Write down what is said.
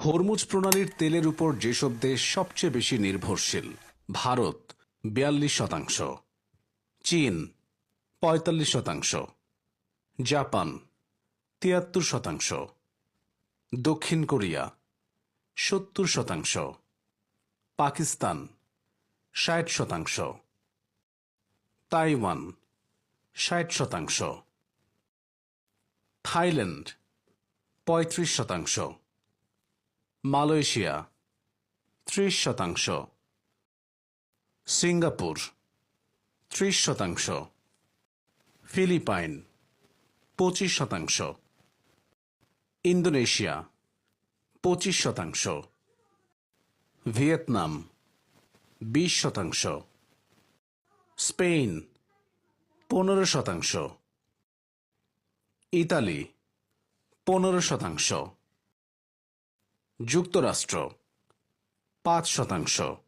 Hormuz প্রণালীর তেলের উপর যেসব দেশ সবচেয়ে বেশি নির্ভরশীল: ভারত 42%, চীন 45%, জাপান 73%, দক্ষিণ Korea 70%, Pakistan 60%, Taiwan 60%, Thailand 35%, Malaysia 30%, Singapore 30%, Philippine 25%, Indonesia 25%, Vietnam 20%, Spain 15%, Italy 15%, যুক্তরাষ্ট্র 5%,